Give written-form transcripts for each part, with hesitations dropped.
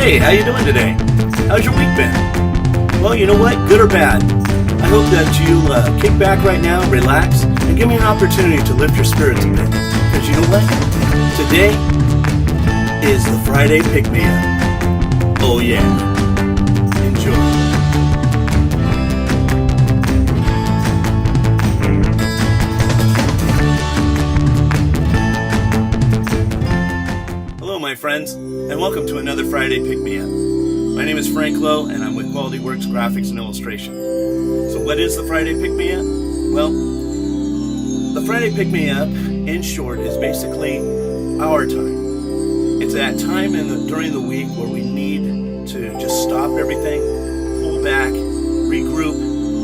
Hey, how you doing today? How's your week been? Well, you know what? Good or bad, I hope that you kick back right now, relax, and give me an opportunity to lift your spirits a bit. Because you know what? Today is the Friday Pick-Me-Up. Oh yeah. Enjoy. Hello, my friends, and welcome to another Friday Pick-Me-Up. My name is Frank Lowe, and I'm with Quality Works Graphics and Illustration. So what is the Friday Pick-Me-Up? Well, the Friday Pick-Me-Up, in short, is basically our time. It's that time during the week where we need to just stop everything, pull back, regroup,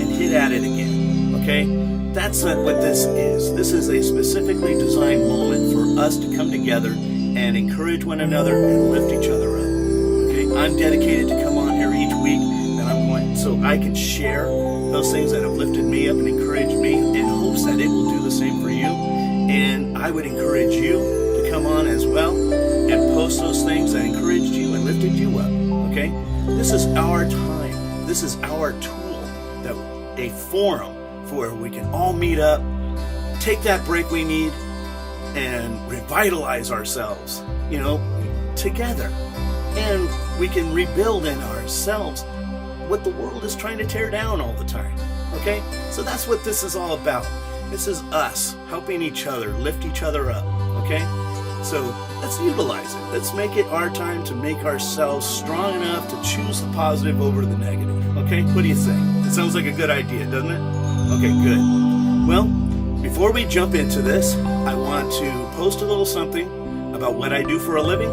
and hit at it again, okay? That's not what this is. This is a specifically designed moment for us to come together and encourage one another and lift each other up. Okay, I'm dedicated to come on here each week, and I'm going so I can share those things that have lifted me up and encouraged me, in hopes that it will do the same for you. And I would encourage you to come on as well and post those things that encouraged you and lifted you up. Okay, this is our time. This is our tool, a forum for where we can all meet up, take that break we need, and revitalize ourselves, together. And we can rebuild in ourselves what the world is trying to tear down all the time. Okay? So that's what this is all about. This is us helping each other, lift each other up. Okay? So let's utilize it. Let's make it our time to make ourselves strong enough to choose the positive over the negative. Okay? What do you think? It sounds like a good idea, doesn't it? Okay, good. Well, before we jump into this, I want to post a little something about what I do for a living.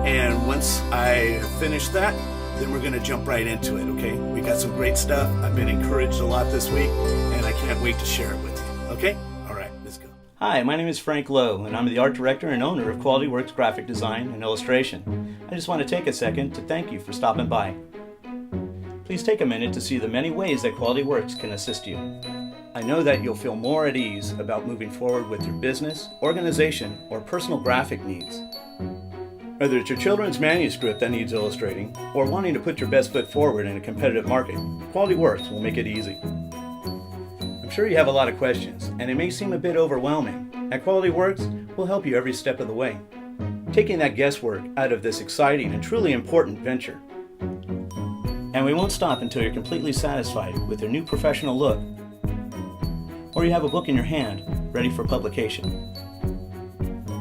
And once I finish that, then we're going to jump right into it, okay? We got some great stuff. I've been encouraged a lot this week, and I can't wait to share it with you, okay? All right, let's go. Hi, my name is Frank Lowe, and I'm the art director and owner of Quality Works Graphic Design and Illustration. I just want to take a second to thank you for stopping by. Please take a minute to see the many ways that Quality Works can assist you. I know that you'll feel more at ease about moving forward with your business, organization, or personal graphic needs. Whether it's your children's manuscript that needs illustrating, or wanting to put your best foot forward in a competitive market, Quality Works will make it easy. I'm sure you have a lot of questions, and it may seem a bit overwhelming. At Quality Works, we'll help you every step of the way, taking that guesswork out of this exciting and truly important venture. And we won't stop until you're completely satisfied with your new professional look, or you have a book in your hand ready for publication.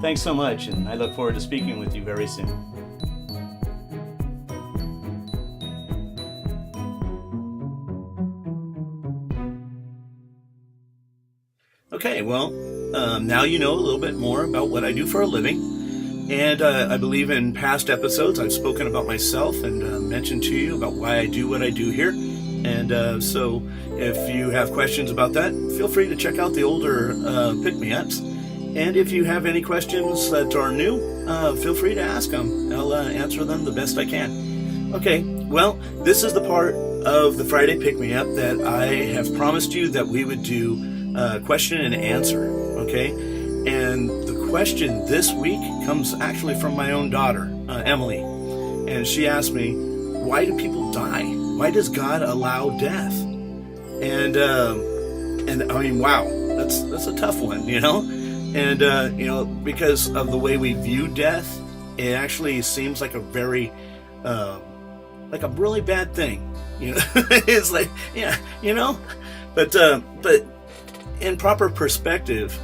Thanks so much, and I look forward to speaking with you very soon. Okay, well, now you know a little bit more about what I do for a living. And I believe in past episodes I've spoken about myself and mentioned to you about why I do what I do here. And so if you have questions about that, feel free to check out the older pick-me-ups. And if you have any questions that are new, feel free to ask them. I'll answer them the best I can. Okay, well, this is the part of the Friday Pick-Me-Up that I have promised you that we would do question and answer, okay? And the question this week comes actually from my own daughter, Emily. And she asked me, why do people die? Why does God allow death? And I mean, wow, that's a tough one, And, because of the way we view death, it actually seems like a very, like a really bad thing. It's like, yeah, but in proper perspective,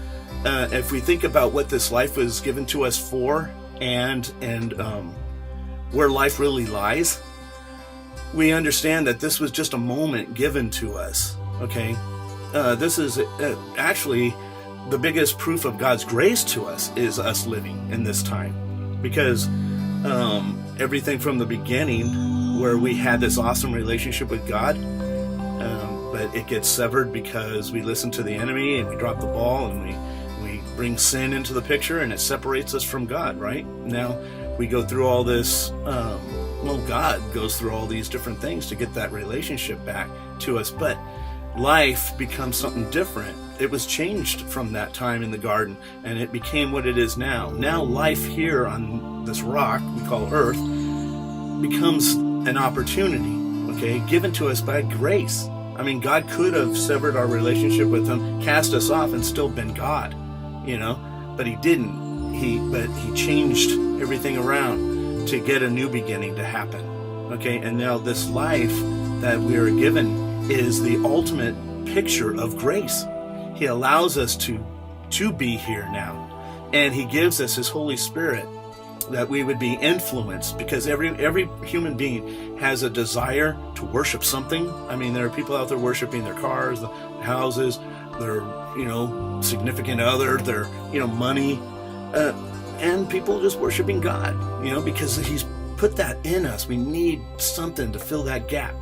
if we think about what this life was given to us for and where life really lies, we understand that this was just a moment given to us, okay? This is actually the biggest proof of God's grace to us is us living in this time, because everything from the beginning where we had this awesome relationship with God, but it gets severed because we listen to the enemy and we drop the ball and we bring sin into the picture and it separates us from God, right? Now we go through all this, God goes through all these different things to get that relationship back to us, but life becomes something different. It was changed from that time in the garden, and it became what it is now. Now life here on this rock we call Earth becomes an opportunity, okay, given to us by grace. I mean, God could have severed our relationship with him, cast us off, and still been God, but he didn't. But he changed everything around to get a new beginning to happen. Okay, and now this life that we are given is the ultimate picture of grace. He allows us to be here now. And he gives us his Holy Spirit that we would be influenced, because every human being has a desire to worship something. I mean, there are people out there worshiping their cars, the houses, their, significant other, their, money, and people just worshiping God, because he's put that in us. We need something to fill that gap,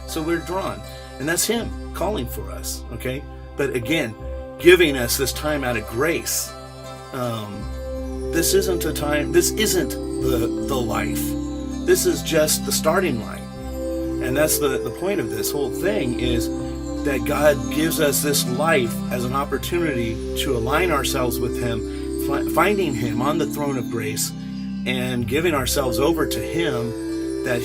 so we're drawn, and that's him calling for us. Okay. But again, giving us this time out of grace. This isn't the life. This is just the starting line. And that's the point of this whole thing, is that God gives us this life as an opportunity to align ourselves with him, finding him on the throne of grace, and giving ourselves over to him, that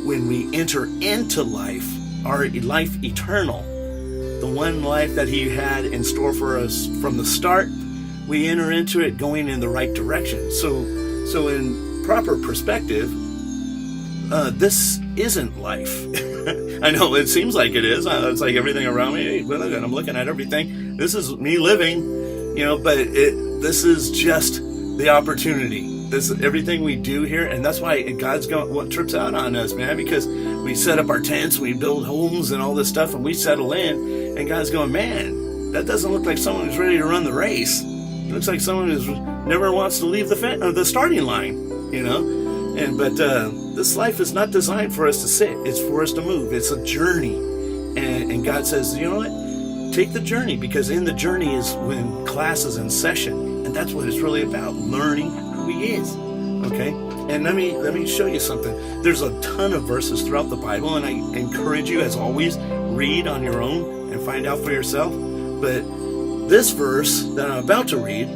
when we enter into life, our life eternal, the one life that he had in store for us from the start, we enter into it going in the right direction. So in proper perspective, this isn't life. I know it seems like it is. It's like everything around me. I'm looking at everything. This is me living, but this is just the opportunity. This is everything we do here, and that's why God's going. What trips out on us, man? Because we set up our tents, we build homes and all this stuff, and we settle in, and God's going, man, that doesn't look like someone who's ready to run the race. It looks like someone who never wants to leave the starting line, But this life is not designed for us to sit. It's for us to move. It's a journey, and God says, you know what? Take the journey, because in the journey is when class is in session, and that's what it's really about: learning who He is. Okay. And let me show you something. There's a ton of verses throughout the Bible, and I encourage you, as always, read on your own and find out for yourself. But this verse that I'm about to read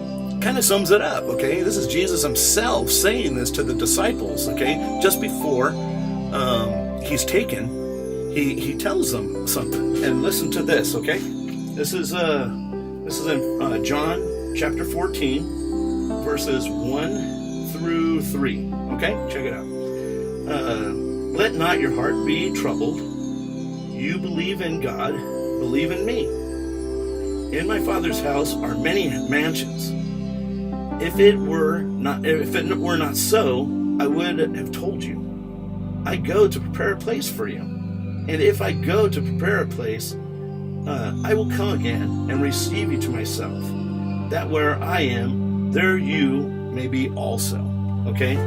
kind of sums it up, okay? This is Jesus himself saying this to the disciples, okay? Just before he's taken, he tells them something. And listen to this, okay? This is in John chapter 14, verses 1 through 3, okay? Check it out. Let not your heart be troubled. You believe in God, believe in me. In my Father's house are many mansions. If it were not so, I would have told you. I go to prepare a place for you. And if I go to prepare a place, I will come again and receive you to myself, that where I am, there you may be also. Okay?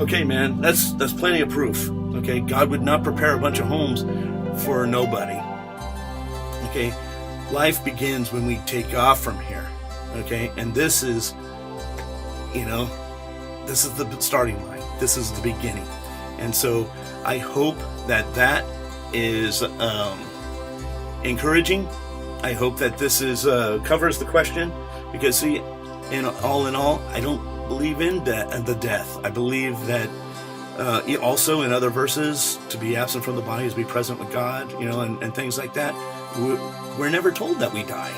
Okay, man, that's plenty of proof. Okay? God would not prepare a bunch of homes for nobody. Okay? Life begins when we take off from here, okay? And this is, this is the starting line. This is the beginning. And so I hope that is encouraging. I hope that this is covers the question, because see, in all, I don't believe in the death. I believe that also in other verses, to be absent from the body is to be present with God, and things like that. We're never told that we die.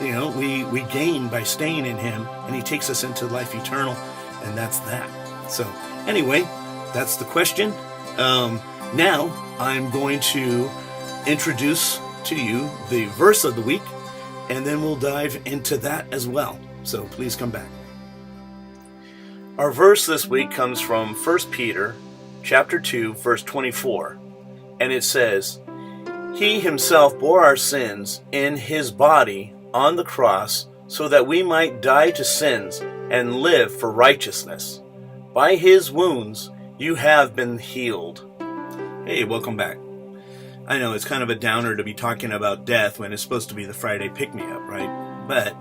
We gain by staying in Him, and He takes us into life eternal, and that's that. So anyway, that's the question. Now I'm going to introduce to you the verse of the week, and then we'll dive into that as well. So please come back. Our verse this week comes from 1 Peter chapter 2, verse 24, and it says, He himself bore our sins in his body on the cross, so that we might die to sins and live for righteousness. By his wounds you have been healed. Hey, welcome back. I know it's kind of a downer to be talking about death when it's supposed to be the Friday pick-me-up, right? But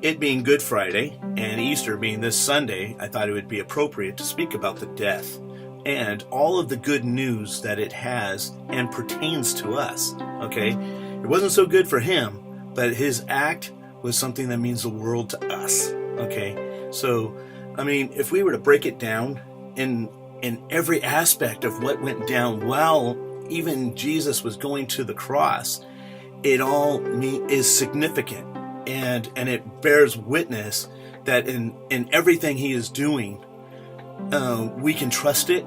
it being Good Friday and Easter being this Sunday, I thought it would be appropriate to speak about the death and all of the good news that it has and pertains to us, okay? It wasn't so good for him, but his act was something that means the world to us, okay? So, I mean, if we were to break it down in, in every aspect of what went down while even Jesus was going to the cross, it all is significant, and it bears witness that in everything he is doing, we can trust it,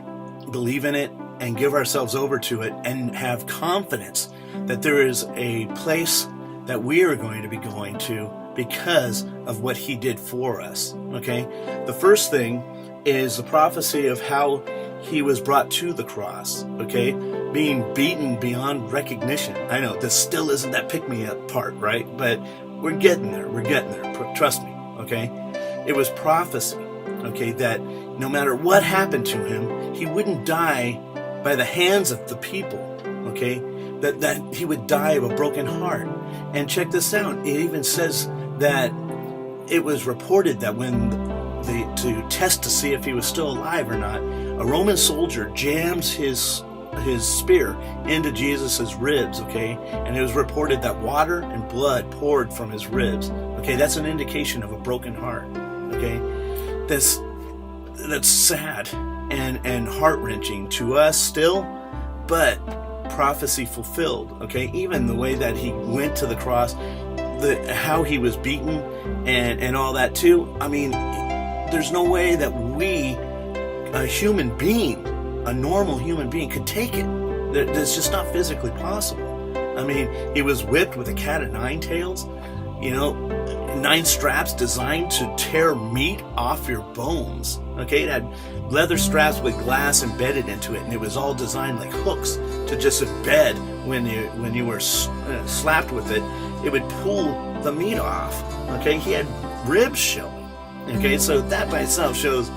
believe in it, and give ourselves over to it, and have confidence that there is a place that we are going to be going to because of what he did for us. Okay? The first thing is the prophecy of how he was brought to the cross. Okay? Being beaten beyond recognition. I know this still isn't that pick-me-up part, right? But we're getting there. We're getting there. Trust me. Okay? It was prophecy. Okay? That no matter what happened to him, he wouldn't die by the hands of the people. Okay? That he would die of a broken heart. And check this out. It even says that it was reported that when to test to see if he was still alive or not, a Roman soldier jams his spear into Jesus's ribs, okay? And it was reported that water and blood poured from his ribs. Okay, that's an indication of a broken heart. Okay? That's sad and heart-wrenching to us still, but prophecy fulfilled. Okay, even the way that he went to the cross, how he was beaten and all that too. I mean, there's no way that we, a human being, a normal human being, could take it. That's just not physically possible. I mean, he was whipped with a cat of nine tails, 9 straps designed to tear meat off your bones. Okay, it had leather straps with glass embedded into it, and it was all designed like hooks to just embed when you were slapped with it. It would pull the meat off. Okay, he had ribs showing. Okay, so that by itself shows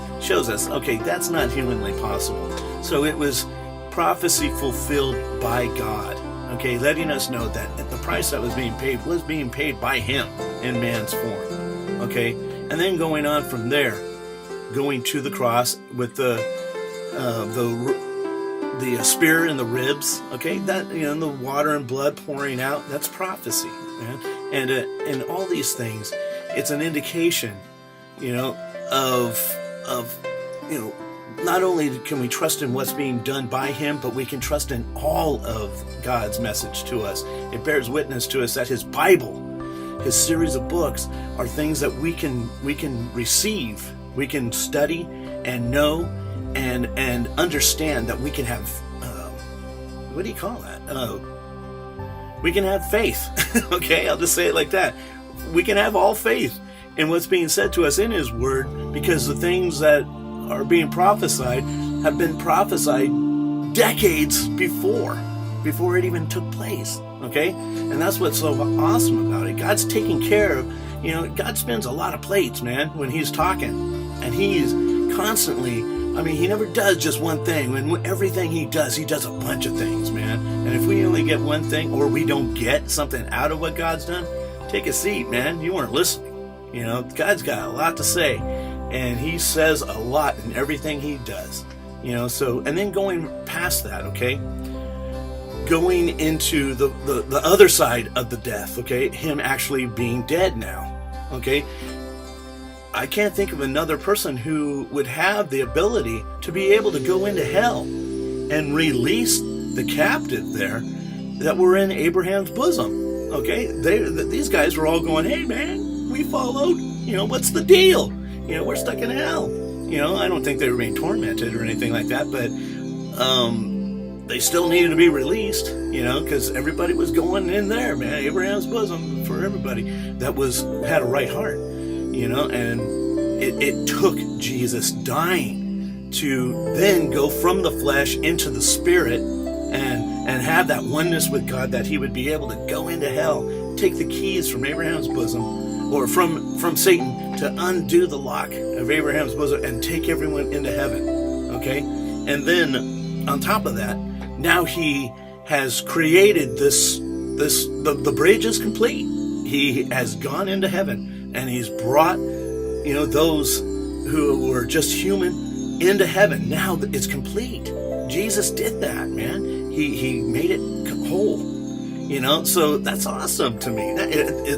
us, okay, that's not humanly possible. So it was prophecy fulfilled by God. Okay, letting us know that the price that was being paid by him in man's form. Okay, and then going on from there, going to the cross with the spear in the ribs. Okay, that the water and blood pouring out. That's prophecy, man. And all these things, it's an indication, of not only can we trust in what's being done by him, but we can trust in all of God's message to us. It bears witness to us that his Bible, his series of books, are things that we can receive, we can study and know and understand, that we can have, what do you call that? We can have faith. Okay, I'll just say it like that. We can have all faith in what's being said to us in his word, because the things that are being prophesied have been prophesied decades before it even took place. Okay, and that's what's so awesome about it. God's taking care of, God spins a lot of plates, man, when he's talking, and he's constantly, he never does just one thing. When everything he does a bunch of things, man. And if we only get one thing, or we don't get something out of what God's done, take a seat, man. You weren't listening. God's got a lot to say, and he says a lot in everything he does. So, and then going past that, okay, going into the other side of the death, okay, him actually being dead now, okay. I can't think of another person who would have the ability to be able to go into hell and release the captive there that were in Abraham's bosom. Okay, these guys were all going, hey man, we followed, what's the deal? We're stuck in hell. I don't think they were being tormented or anything like that, but they still needed to be released, because everybody was going in there, man. Abraham's bosom for everybody that had a right heart, and it took Jesus dying to then go from the flesh into the spirit and have that oneness with God, that he would be able to go into hell, take the keys from Abraham's bosom, or from Satan, to undo the lock of Abraham's bosom and take everyone into heaven. Okay? And then on top of that, now he has created the bridge is complete. He has gone into heaven, and he's brought, those who were just human into heaven. Now it's complete. Jesus did that, man. He made it whole. So that's awesome to me.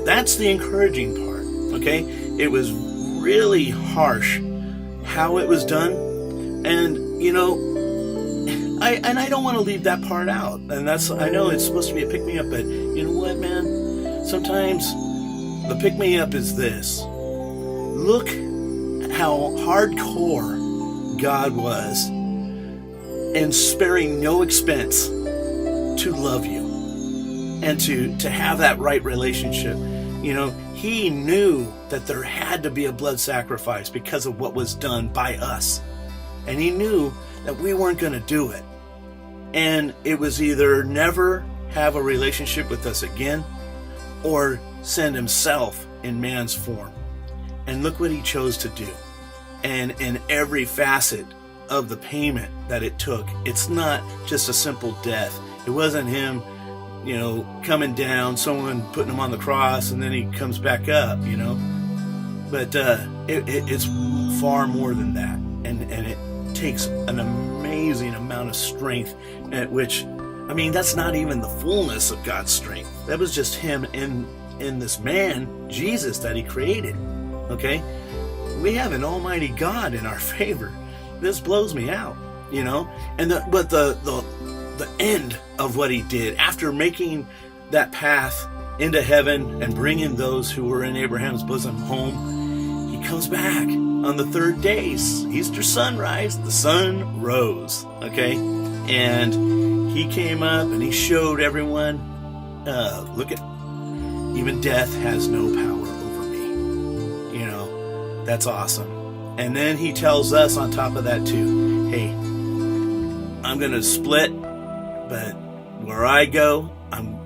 That's the encouraging part. Okay, it was really harsh how it was done, And, you know, I don't want to leave that part out. And I know it's supposed to be a pick-me-up, but you know what, man? Sometimes the pick-me-up is this. Look how hardcore God was and sparing no expense to love you and to have that right relationship. You know, he knew that there had to be a blood sacrifice because of what was done by us. And he knew that we weren't going to do it. And it was either never have a relationship with us again or send himself in man's form. And look what he chose to do. And in every facet of the payment that it took, it's not just a simple death. It wasn't him, you know, coming down, someone putting him on the cross, and then he comes back up, you know. But it's far more than that. And it takes an amazing amount of strength, at which, I mean, that's not even the fullness of God's strength. That was just him in this man, Jesus, that he created. Okay? We have an almighty God in our favor. This blows me out, you know? But the end of what he did, after making that path into heaven and bringing those who were in Abraham's bosom home, he comes back on the third day, Easter sunrise. The sun rose, okay? And he came up and he showed everyone, look at, even death has no power over me. You know, that's awesome. And then he tells us on top of that too, hey, I'm going to split, but where I go,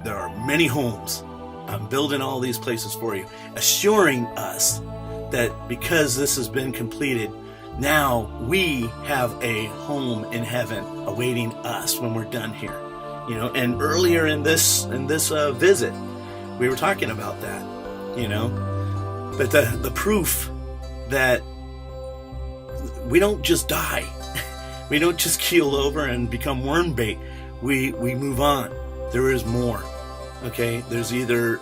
there are many homes. I'm building all these places for you, assuring us that because this has been completed, now we have a home in heaven awaiting us when we're done here. You know, and earlier in this visit, we were talking about that, you know. But the proof that we don't just die, we don't just keel over and become worm bait. We move on. There is more. Okay, there's either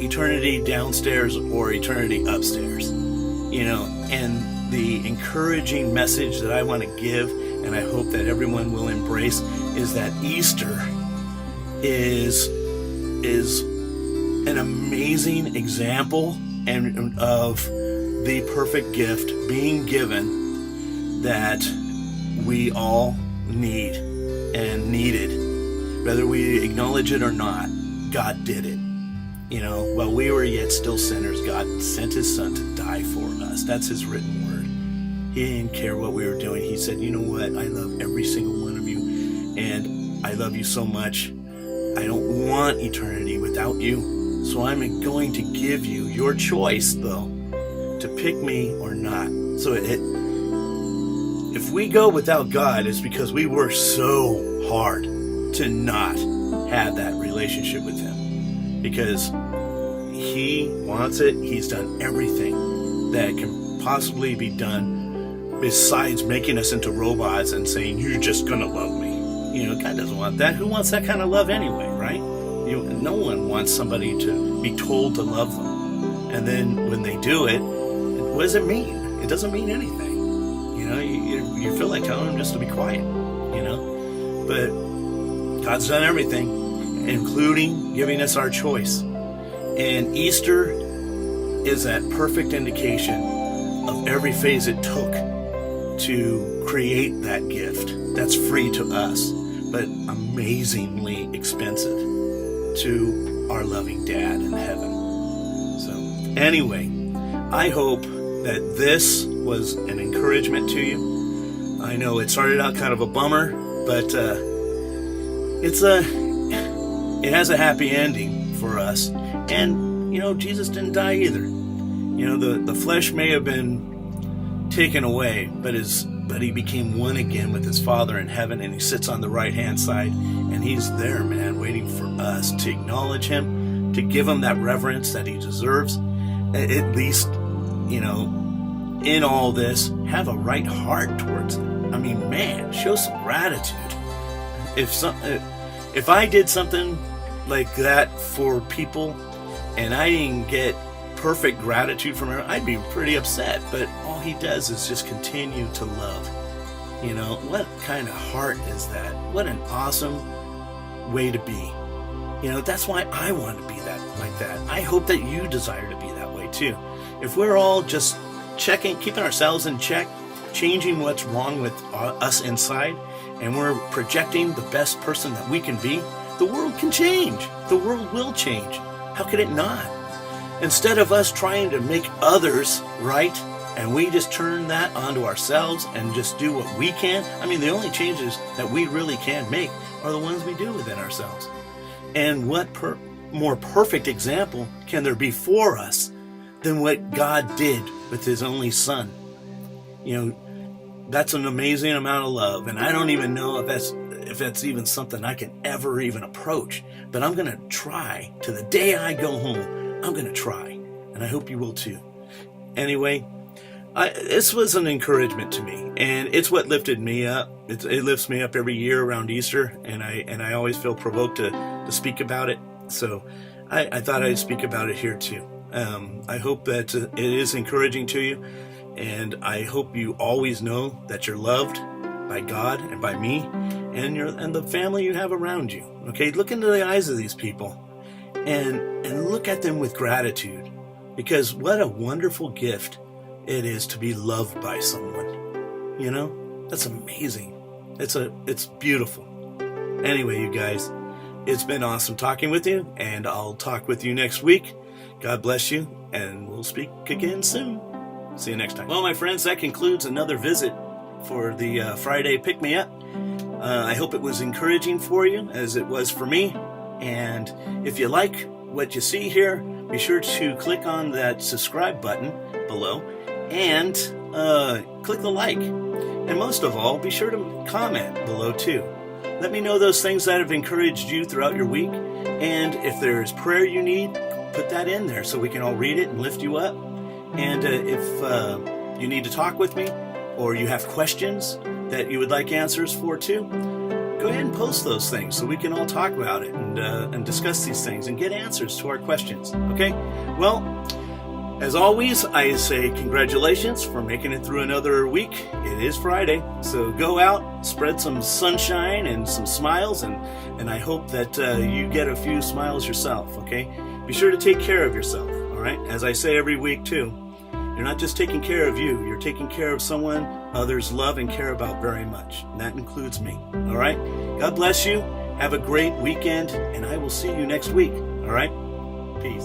eternity downstairs or eternity upstairs. You know, and the encouraging message that I want to give, and I hope that everyone will embrace, is that Easter is an amazing example and of the perfect gift being given that we all need and needed. Whether we acknowledge it or not, God did it. You know, while we were yet still sinners, God sent his son to die for us. That's his written word. He didn't care what we were doing. He said, you know what? I love every single one of you, and I love you so much. I don't want eternity without you. So I'm going to give you your choice, though, to pick me or not. So if we go without God, it's because we work so hard to not have that relationship with him. Because he wants it. He's done everything that can possibly be done besides making us into robots and saying, you're just going to love me. You know, God doesn't want that. Who wants that kind of love anyway, right? No one wants somebody to be told to love them. And then when they do it, what does it mean? It doesn't mean anything. You know, you feel like telling them just to be quiet, you know? But God's done everything, including giving us our choice. And Easter is that perfect indication of every phase it took to create that gift that's free to us, but amazingly expensive to our loving Dad in heaven. So anyway, I hope that this was an encouragement to you. I know it started out kind of a bummer, but it has a happy ending for us. And, you know, Jesus didn't die either. You know, the flesh may have been taken away, but he became one again with his Father in heaven, and he sits on the right-hand side, and he's there, man, waiting for us to acknowledge him, to give him that reverence that he deserves. At least, you know, in all this, have a right heart towards him. I mean, man, show some gratitude. If I did something like that for people and I didn't get perfect gratitude from her, I'd be pretty upset. But all he does is just continue to love. You know, what kind of heart is that? What an awesome way to be. You know, that's why I want to be like that. I hope that you desire to be that way too. If we're all just keeping ourselves in check, changing what's wrong with us inside, and we're projecting the best person that we can be, the world can change. The world will change. How could it not? Instead of us trying to make others right, and we just turn that onto ourselves and just do what we can. I mean, the only changes that we really can make are the ones we do within ourselves. And what more perfect example can there be for us than what God did with his only son? You know, that's an amazing amount of love. And I don't even know if that's even something I can ever even approach. But I'm going to try. To the day I go home, I'm going to try. And I hope you will too. Anyway, this was an encouragement to me, and it's what lifted me up. It lifts me up every year around Easter, and I always feel provoked to speak about it. So I thought I'd speak about it here too. I hope that it is encouraging to you, and I hope you always know that you're loved by God and by me and the family you have around you. Okay, look into the eyes of these people and look at them with gratitude, because what a wonderful gift it is to be loved by someone. You know, that's amazing. It's beautiful. Anyway, you guys, it's been awesome talking with you, and I'll talk with you next week. God bless you, and we'll speak again soon. See you next time. Well, my friends, that concludes another visit for the Friday Pick Me Up. I hope it was encouraging for you, as it was for me. And if you like what you see here, be sure to click on that subscribe button below and click the like. And most of all, be sure to comment below too. Let me know those things that have encouraged you throughout your week. And if there's prayer you need, put that in there so we can all read it and lift you up. And if you need to talk with me, or you have questions that you would like answers for too, go ahead and post those things so we can all talk about it and discuss these things and get answers to our questions. Okay? Well, as always, I say congratulations for making it through another week. It is Friday, so go out, spread some sunshine and some smiles, and I hope that you get a few smiles yourself, okay? Be sure to take care of yourself, all right? As I say every week too, you're not just taking care of you, you're taking care of someone others love and care about very much, and that includes me, all right? God bless you, have a great weekend, and I will see you next week, all right? Peace.